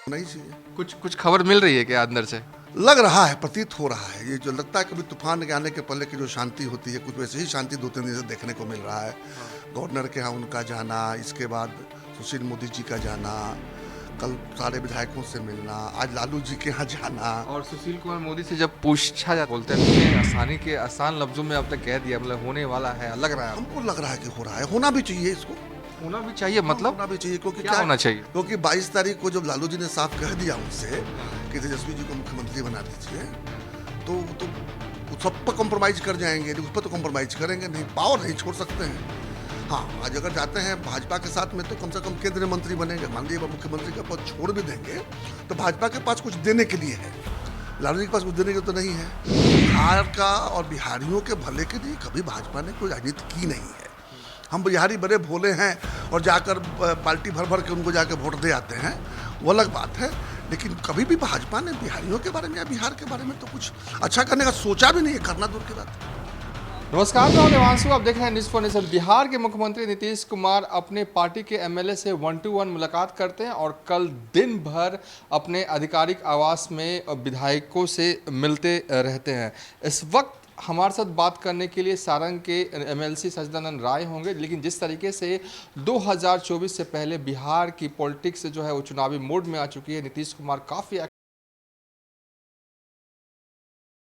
नहीं चाहिए। कुछ कुछ खबर मिल रही है क्या अंदर से? लग रहा है, प्रतीत हो रहा है, ये जो लगता है कभी तूफान के आने के पहले की जो शांति होती है, कुछ वैसे ही शांति 2-3 दिन से देखने को मिल रहा है। गवर्नर के यहाँ उनका जाना, इसके बाद सुशील मोदी जी का जाना, कल सारे विधायकों से मिलना, आज लालू जी के यहाँ जाना। और सुशील कुमार मोदी से जब पूछा जा बोलते हैं उन्होंने आसानी के आसान लफ्जों में अब तक कह दिया, मतलब होने वाला है, लग रहा है हमको लग रहा है कि हो रहा है, होना भी चाहिए इसको, होना भी चाहिए। मतलब होना भी चाहिए, क्योंकि क्या होना चाहिए? क्योंकि 22 तारीख को जब लालू जी ने साफ कह दिया उनसे कि तेजस्वी जी को मुख्यमंत्री बना दीजिए, तो सब पर कॉम्प्रोमाइज कर जाएंगे, उस पर तो कॉम्प्रोमाइज करेंगे नहीं, पावर नहीं छोड़ सकते हैं। हाँ, आज अगर जाते हैं भाजपा के साथ में तो कम से कम केंद्रीय मंत्री बनेंगे, मान लीजिए मुख्यमंत्री का पद छोड़ भी देंगे तो भाजपा के पास कुछ देने के लिए है, लालू जी के पास कुछ देने के तो नहीं है। बिहार का और बिहारियों के भले के लिए कभी भाजपा ने कोई राजनीति की नहीं है। हम बिहारी बड़े भोले हैं और जाकर पार्टी भर भर के उनको जाकर वोट दे आते हैं, वो अलग बात है, लेकिन कभी भी भाजपा ने बिहारियों के बारे में या बिहार के बारे में तो कुछ अच्छा करने का सोचा भी नहीं है, करना दूर की बात है। नमस्कार, मैं देवांशु, आप देख रहे हैं न्यूज़ फॉर नेशन। बिहार के मुख्यमंत्री नीतीश कुमार अपने पार्टी के एमएलए से 1-to-1 मुलाकात करते हैं और कल दिन भर अपने आधिकारिक आवास में विधायकों से मिलते रहते हैं। इस वक्त हमारे साथ बात करने के लिए सारंग के एमएलसी सच्चिदानंद राय होंगे, लेकिन जिस तरीके से 2024 से पहले बिहार की पॉलिटिक्स जो है वो चुनावी मोड में आ चुकी है, नीतीश कुमार काफ़ी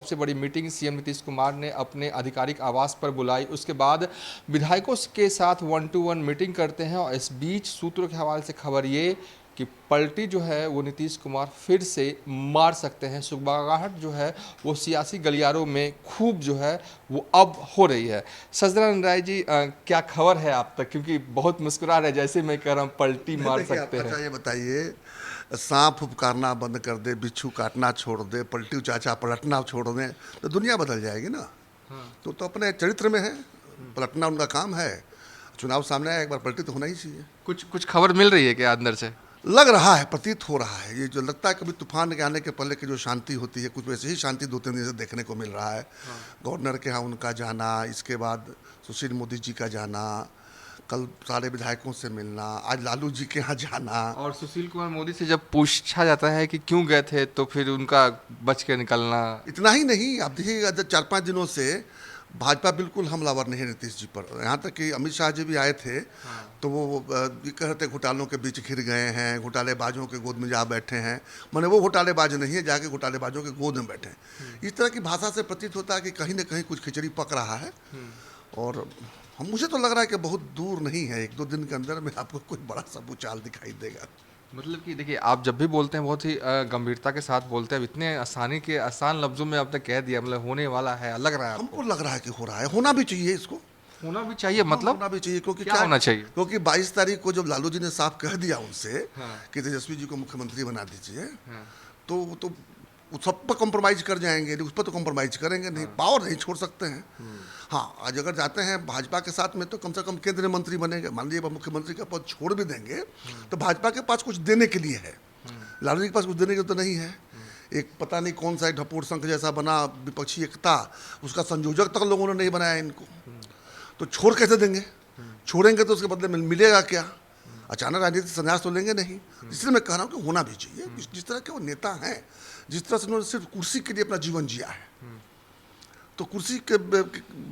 सबसे बड़ी मीटिंग सीएम नीतीश कुमार ने अपने आधिकारिक आवास पर बुलाई, उसके बाद विधायकों के साथ 1-to-1 मीटिंग करते हैं और इस बीच सूत्रों के हवाले से खबर ये कि पलटी जो है वो नीतीश कुमार फिर से मार सकते हैं। सुगबुगाहट जो है वो सियासी गलियारों में खूब जो है वो अब हो रही है। सच्चिदानंद राय जी, क्या खबर है आप तक, क्योंकि बहुत मुस्कुरा रहे जैसे मैं कह रहा हूँ पलटी मार सकते हैं। अच्छा ये बताइए, सांप फुफकारना बंद कर दे, बिच्छू काटना छोड़ दे, पलटी चाचा पलटना छोड़ दें तो दुनिया बदल जाएगी ना। तो अपने चरित्र में है, पलटना उनका काम है। चुनाव सामने आया, एक बार पलटी तो होना ही चाहिए। कुछ कुछ खबर मिल रही है क्या अंदर से? लग रहा है, प्रतीत हो रहा है, ये जो लगता है कभी तूफान के आने के पहले की जो शांति होती है, कुछ वैसे ही शांति 2-3 दिन से देखने को मिल रहा है। गवर्नर के यहाँ उनका जाना, इसके बाद सुशील मोदी जी का जाना, कल सारे विधायकों से मिलना, आज लालू जी के यहाँ जाना। और सुशील कुमार मोदी से जब पूछा जाता है कि क्यों गए थे तो फिर उनका बच के निकलना। इतना ही नहीं, आप देखिएगा 4-5 दिनों से भाजपा बिल्कुल हमलावर नहीं है नीतीश जी पर। यहाँ तक कि अमित शाह जी भी आए थे तो वो ये कह रहे थे घोटालों के बीच घिर गए हैं, घोटालेबाजों के गोद में जा बैठे हैं। माने वो घोटालेबाज नहीं है, जाके घोटालेबाजों के गोद में बैठे हैं। इस तरह की भाषा से प्रतीत होता है कि कहीं ना कहीं कुछ खिचड़ी पक रहा है। और मुझे तो लग रहा है कि बहुत दूर नहीं है, 1-2 दिन के अंदर में आपको कोई बड़ा सा भूचाल दिखाई देगा। मतलब कि देखिए, आप जब भी बोलते हैं बहुत ही गंभीरता के साथ बोलते हैं, अब इतने आसानी के आसान लफ्जों में अब तक कह दिया, मतलब होने वाला है, लग रहा है आपको? हमको लग रहा है कि हो रहा है, होना भी चाहिए इसको, होना भी चाहिए। मतलब होना भी चाहिए, क्योंकि क्या होना चाहिए? क्योंकि 22 तारीख को जब लालू जी ने साफ कह दिया उनसे कि तेजस्वी जी को मुख्यमंत्री बना दीजिए, तो सब पर कॉम्प्रोमाइज कर जाएंगे, उस पर तो कॉम्प्रोमाइज करेंगे नहीं, पावर नहीं छोड़ सकते हैं। हाँ, आज अगर जाते हैं भाजपा के साथ में तो कम से कम केंद्रीय मंत्री बनेंगे, मान लीजिए मुख्यमंत्री का पद छोड़ भी देंगे तो भाजपा के पास कुछ देने के लिए है, लालू जी के पास कुछ देने के तो नहीं है। एक पता नहीं कौन सा ढपोर संघ जैसा बना विपक्षी एकता, उसका संयोजक तक लोगों ने नहीं बनाया इनको, तो छोड़ कैसे देंगे? छोड़ेंगे तो उसके बदले में मिलेगा क्या? अचानक राजनीतिक संन्यास तो लेंगे नहीं। इसलिए मैं कह रहा हूँ कि होना भी चाहिए। जिस तरह के वो नेता हैं, जिस तरह से उन्होंने सिर्फ कुर्सी के लिए अपना जीवन जिया है, तो कुर्सी के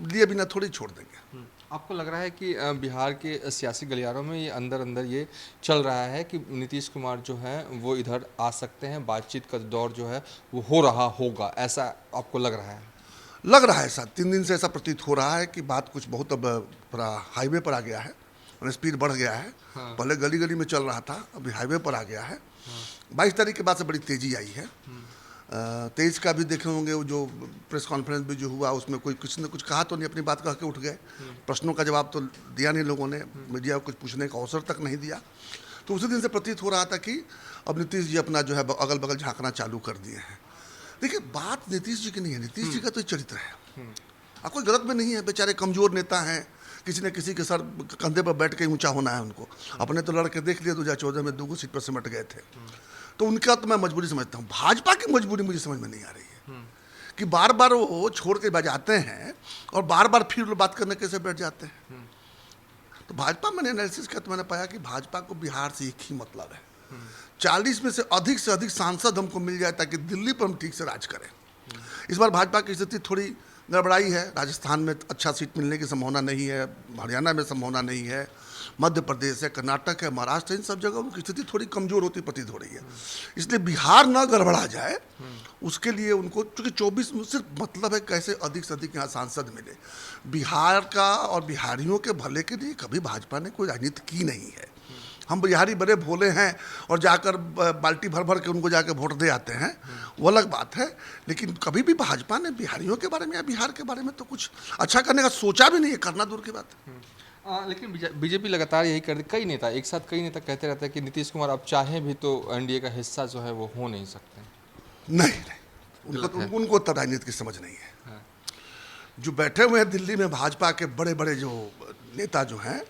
लिए बिना थोड़ी छोड़ देंगे। आपको लग रहा है कि बिहार के सियासी गलियारों में ये अंदर अंदर ये चल रहा है कि नीतीश कुमार जो है वो इधर आ सकते हैं, बातचीत का दौर जो है वो हो रहा होगा, ऐसा आपको लग रहा है? लग रहा है, ऐसा 3 दिन से ऐसा प्रतीत हो रहा है कि बात कुछ बहुत अब पूरा हाईवे पर आ गया है और स्पीड बढ़ गया है। पहले गली गली में चल रहा था, अभी हाईवे पर आ गया है। 22 तारीख के बाद से बड़ी तेज़ी आई है। 23 का भी देखे होंगे, वो जो प्रेस कॉन्फ्रेंस भी जो हुआ उसमें कोई किसी ने कुछ कहा तो नहीं, अपनी बात कह के उठ गए। प्रश्नों का जवाब तो दिया नहीं लोगों ने, मीडिया को कुछ पूछने का अवसर तक नहीं दिया। तो उसी दिन से प्रतीत हो रहा था कि अब नीतीश जी अपना जो है अगल बगल झांकना चालू कर दिए हैं। देखिए, बात नीतीश जी की नहीं है, नीतीश जी का तो चरित्र है। अब कोई गलत में नहीं है, बेचारे कमज़ोर नेता हैं, किसी न किसी के सर कंधे पर बैठ के ऊंचा होना है उनको। अपने तो लड़के देख लिए 2014 में 2 सीट पर सिमट गए थे, तो उनका तो मैं मजबूरी समझता हूँ। भाजपा की मजबूरी मुझे समझ में नहीं आ रही है कि बार बार वो छोड़ के बजाते हैं और बार बार फिर बात करने कैसे बैठ जाते हैं। तो भाजपा, मैंने एनालिसिस किया तो मैंने पाया कि भाजपा को बिहार से एक ही मतलब है, 40 में से अधिक सांसद हमको मिल जाए ताकि दिल्ली पर हम ठीक से राज करें। इस बार भाजपा की स्थिति थोड़ी गड़बड़ाई है। राजस्थान में अच्छा सीट मिलने की संभावना नहीं है, हरियाणा में संभावना नहीं है, मध्य प्रदेश है, कर्नाटक है, महाराष्ट्र, इन सब जगह उनकी स्थिति थोड़ी कमजोर होती प्रतीत हो रही है। इसलिए बिहार ना गड़बड़ा जाए उसके लिए उनको, चूंकि 24 में सिर्फ मतलब है कैसे अधिक से अधिक यहाँ सांसद मिले। बिहार का और बिहारियों के भले के लिए कभी भाजपा ने कोई राजनीति की नहीं है। हम बिहारी बड़े भोले हैं और जाकर बाल्टी भर भर के उनको जाकर वोट दे आते हैं, वो अलग बात है। लेकिन कभी भी भाजपा ने बिहारियों के बारे में या बिहार के बारे में तो कुछ अच्छा करने का सोचा भी नहीं है, करना दूर की बात है। लेकिन बीजेपी लगातार यही करती, कई नेता एक साथ कई नेता कहते रहते हैं कि नीतीश कुमार अब चाहें भी तो एनडीए का हिस्सा जो है वो हो नहीं सकते। नहीं, उनको तो राजनीति की समझ नहीं है। जो बैठे हुए हैं दिल्ली में भाजपा के बड़े बड़े जो नेता जो हैं,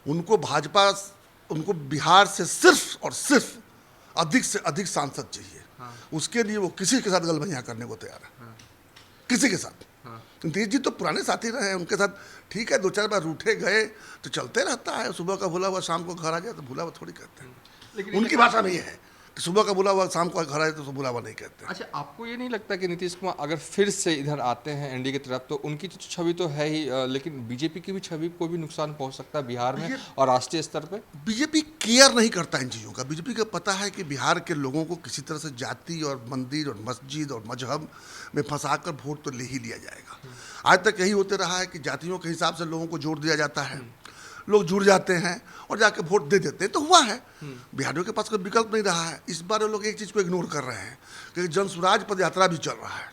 उनको बिहार से सिर्फ और सिर्फ अधिक से अधिक सांसद चाहिए। उसके लिए वो किसी के साथ गलबैया करने को तैयार है, किसी के साथ। नीतीश जी तो पुराने साथी रहे हैं, उनके साथ ठीक है, 2-4 बार रूठे गए तो चलते रहता है। सुबह का भूला हुआ शाम को घर आ जाए तो भूला हुआ थोड़ी कहते हैं। लेकिन उनकी भाषा में ये है कि सुबह का भूला हुआ शाम को घर आए तो भूला हुआ नहीं कहते। अच्छा, आपको ये नहीं लगता कि नीतीश कुमार अगर फिर से इधर आते हैं एनडीए की तरफ तो उनकी तो छवि तो है ही, लेकिन बीजेपी की भी छवि को भी नुकसान पहुंच सकता है बिहार में और राष्ट्रीय स्तर पे? बीजेपी केयर नहीं करता इन चीज़ों का। बीजेपी को पता है कि बिहार के लोगों को किसी तरह से जाति और मंदिर और मस्जिद और मजहब में फंसाकर वोट तो ले ही लिया जाएगा। आज तक यही होते रहा है कि जातियों के हिसाब से लोगों को जोड़ दिया जाता है, लोग जुड़ जाते हैं और जाके वोट दे देते हैं, तो हुआ है। बिहारियों के पास कोई विकल्प नहीं रहा है। इस बार वो लोग एक चीज़ को इग्नोर कर रहे हैं कि जनसुराज पद यात्रा भी चल रहा है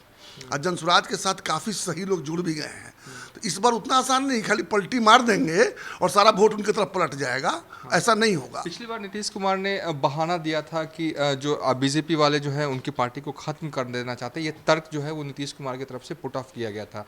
और जनसुराज के साथ काफ़ी सही लोग जुड़ भी गए हैं। तो इस बार उतना आसान नहीं, खाली पलटी मार देंगे और सारा वोट उनकी तरफ पलट जाएगा, ऐसा नहीं होगा। पिछली बार नीतीश कुमार ने बहाना दिया था कि जो बीजेपी वाले जो है उनकी पार्टी को खत्म कर देना चाहते हैं, ये तर्क जो है वो नीतीश कुमार की तरफ से पुट ऑफ किया गया था।